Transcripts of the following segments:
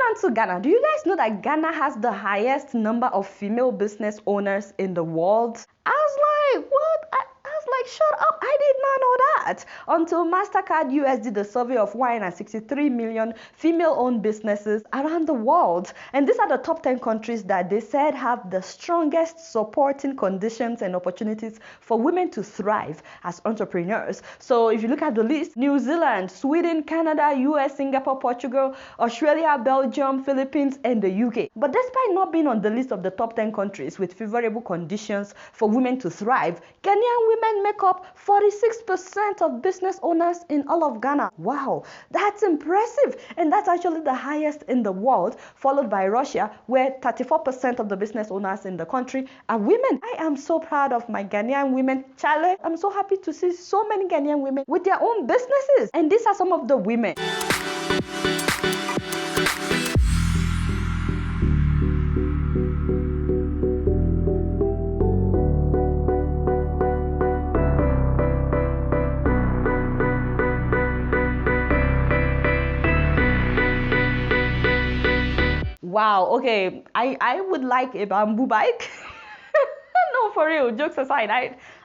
on to Ghana. Do you guys know that Ghana has the highest number of female business owners in the world? I was like, what? I was like, shut up. I did not know that. Until Mastercard US did a survey of 163 million female-owned businesses around the world. And these are the top 10 countries that they said have the strongest supporting conditions and opportunities for women to thrive as entrepreneurs. So if you look at the list, New Zealand, Sweden, Canada, US, Singapore, Portugal, Australia, Belgium, Philippines, and the UK. But despite not being on the list of the top 10 countries with favorable conditions for women to thrive, Ghanaian women make up 46% of business owners in all of Ghana. Wow, that's impressive. And that's actually the highest in the world, followed by Russia, where 34% of the business owners in the country are women. I am so proud of my Ghanaian women. Charlie, I'm so happy to see so many Ghanaian women with their own businesses. And these are some of the women. Wow, okay, I would like a bamboo bike. No, for real, jokes aside,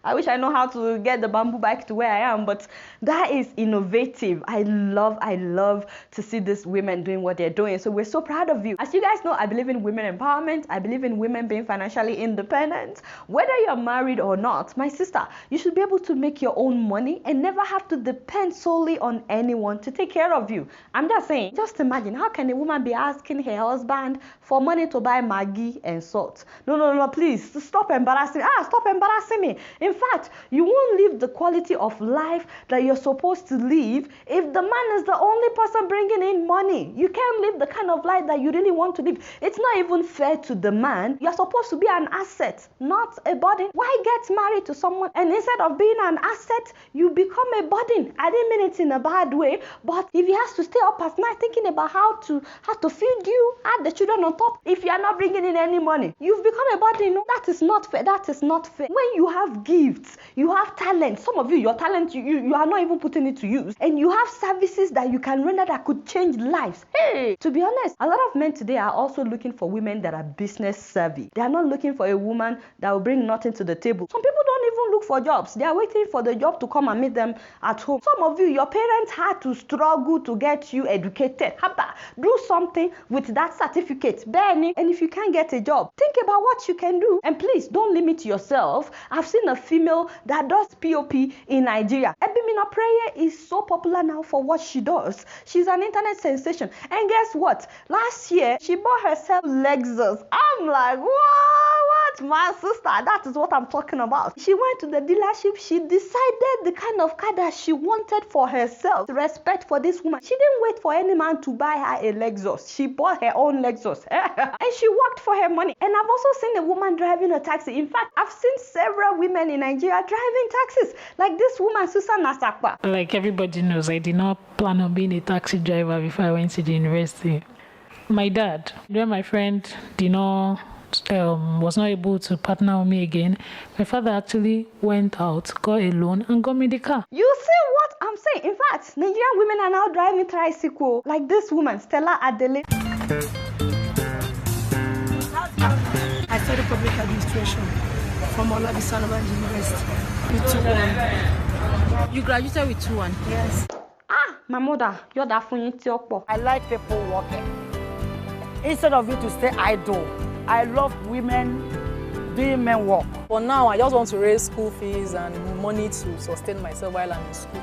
I wish I know how to get the bamboo bike to where I am, but that is innovative. I love to see these women doing what they're doing. So we're so proud of you. As you guys know, I believe in women empowerment. I believe in women being financially independent. Whether you're married or not, my sister, you should be able to make your own money and never have to depend solely on anyone to take care of you. I'm just saying, just imagine, how can a woman be asking her husband for money to buy Maggi and salt? No, please, stop embarrassing. Stop embarrassing me. In fact, you won't live the quality of life that you're supposed to live if the man is the only person bringing in money. You can't live the kind of life that you really want to live. It's not even fair to the man. You're supposed to be an asset, not a burden. Why get married to someone and instead of being an asset, you become a burden? I didn't mean it in a bad way, but if he has to stay up at night thinking about how to feed you, add the children on top, if you are not bringing in any money, you've become a burden. No, that is not fair. That is not fair. When you have gifts, you have talent. Some of you, your talent, you are not even putting it to use. And you have services that you can render that could change lives. Hey, to be honest, a lot of men today are also looking for women that are business savvy. They are not looking for a woman that will bring nothing to the table. Some people don't even look for jobs. They are waiting for the job to come and meet them at home. Some of you, your parents had to struggle to get you educated. Do something with that certificate. Benny, and if you can't get a job, think about what you can do. And please, don't limit yourself. I've seen a female that does POP in Nigeria. Ebimina Prayer is so popular now for what she does. She's an internet sensation. And guess what? Last year, she bought herself Lexus. I'm like, what? My sister, that is what I'm talking about. She went to the dealership. She decided the kind of car that she wanted for herself. Respect for this woman. She didn't wait for any man to buy her a Lexus. She bought her own Lexus. And she worked for her money. And I've also seen a woman driving a taxi. In fact, I've seen several women in Nigeria driving taxis. Like this woman, Susan Nasakwa. Like everybody knows, I did not plan on being a taxi driver before I went to the university. My dad, when my friend was not able to partner with me again, my father actually went out, got a loan, and got me the car. You see what I'm saying? In fact, Nigerian women are now driving tricycle. Like this woman, Stella Adele. I studied public administration from Olabi University. You graduated with 2-1? Yes. My mother, you're that funny tiopo. I like people working. Instead of you to stay idle, I love women doing men work. For now, I just want to raise school fees and money to sustain myself while I'm in school.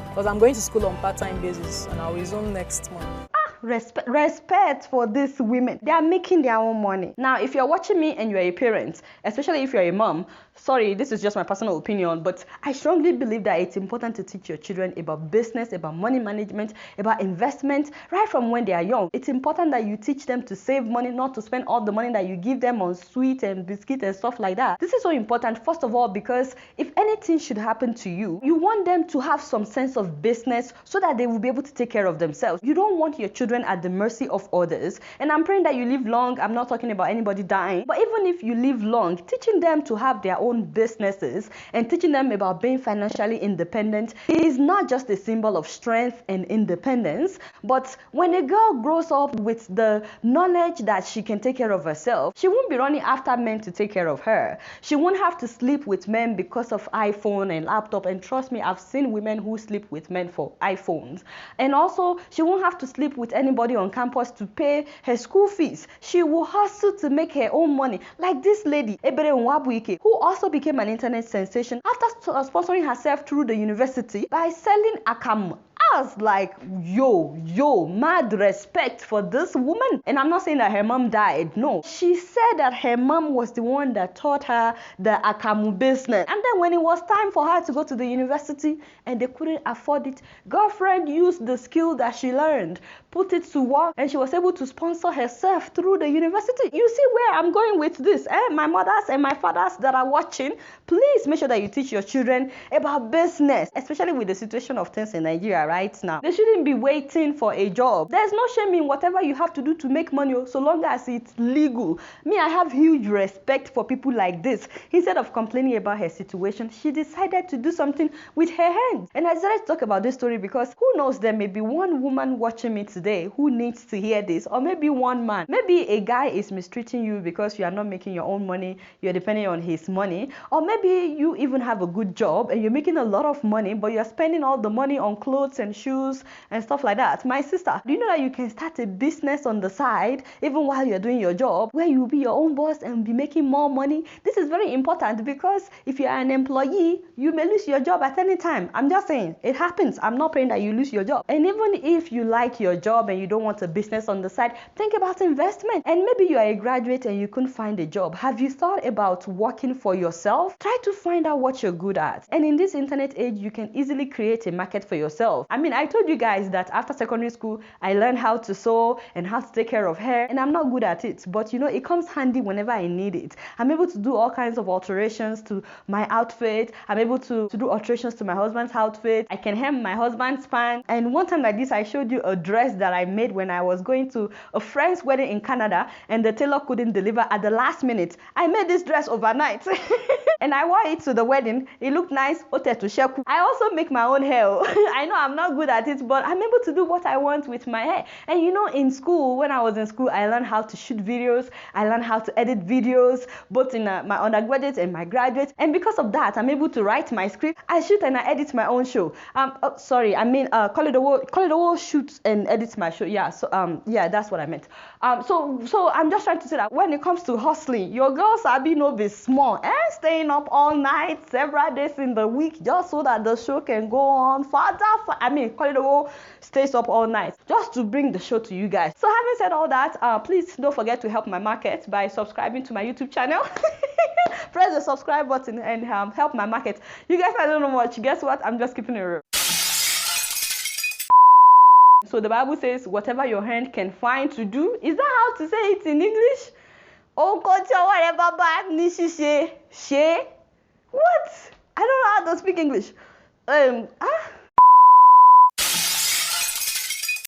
Because I'm going to school on part-time basis and I'll resume next month. Respect for these women. They are making their own money. Now, if you're watching me and you're a parent, especially if you're a mom, sorry, this is just my personal opinion, but I strongly believe that it's important to teach your children about business, about money management, about investment, right from when they are young. It's important that you teach them to save money, not to spend all the money that you give them on sweet and biscuit and stuff like that. This is so important, first of all, because if anything should happen to you, you want them to have some sense of business so that they will be able to take care of themselves. You don't want your children children at the mercy of others. And I'm praying that you live long. I'm not talking about anybody dying, but even if you live long, teaching them to have their own businesses and teaching them about being financially independent is not just a symbol of strength and independence, but when a girl grows up with the knowledge that she can take care of herself, she won't be running after men to take care of her. She won't have to sleep with men because of iPhone and laptop. And trust me, I've seen women who sleep with men for iPhones. And also, she won't have to sleep with anybody on campus to pay her school fees. She will hustle to make her own money. Like this lady, Ebere Nwabuike, who also became an internet sensation after sponsoring herself through the university by selling akamu. I was like, yo, mad respect for this woman. And I'm not saying that her mom died. No. She said that her mom was the one that taught her the akamu business. And then when it was time for her to go to the university and they couldn't afford it, girlfriend used the skill that she learned, put it to work, and she was able to sponsor herself through the university. You see where I'm going with this? My mothers and my fathers that are watching, please make sure that you teach your children about business, especially with the situation of things in Nigeria right now. They shouldn't be waiting for a job. There's no shame in whatever you have to do to make money, so long as it's legal. Me, I have huge respect for people like this. Instead of complaining about her situation, she decided to do something with her hands. And I decided to talk about this story because who knows, there may be one woman watching me today who needs to hear this, or maybe one man. Maybe a guy is mistreating you because you are not making your own money, you're depending on his money, or maybe you even have a good job and you're making a lot of money, but you're spending all the money on clothes and shoes and stuff like that. My sister, do you know that you can start a business on the side even while you're doing your job, where you'll be your own boss and be making more money? This is very important because if you're an employee, you may lose your job at any time. I'm just saying, it happens. I'm not praying that you lose your job. And even if you like your job and you don't want a business on the side, think about investment. And maybe you are a graduate and you couldn't find a job. Have you thought about working for yourself? Try to find out what you're good at. And in this internet age, you can easily create a market for yourself. I mean, I told you guys that after secondary school, I learned how to sew and how to take care of hair, and I'm not good at it, but you know, it comes handy whenever I need it. I'm able to do all kinds of alterations to my outfit. I'm able to do alterations to my husband's outfit. I can hem my husband's pants. And one time like this, I showed you a dress that I made when I was going to a friend's wedding in Canada, and the tailor couldn't deliver at the last minute. I made this dress overnight. And I wore it to the wedding. It looked nice. I also make my own hair. I know I'm not good at it, but I'm able to do what I want with my hair. And you know, in school, when I was in school, I learned how to shoot videos. I learned how to edit videos, both in my undergraduate and my graduate. And because of that, I'm able to write my script. I shoot and I edit my own show. Call it the world shoots and edits my show. Yeah, so that's what I meant. So I'm just trying to say that when it comes to hustling, your girls are being no be small and staying up all night, several days in the week, just so that the show can go on further. Call it the world stays up all night just to bring the show to you guys. So having said all that, please don't forget to help my market by subscribing to my YouTube channel. Press the subscribe button and help my market. You guys, I don't know much. Guess what? I'm just keeping it real. So the Bible says, whatever your hand can find to do. Is that how to say it in English? Oh, whatever bad nishi she. What? I don't know how to speak English.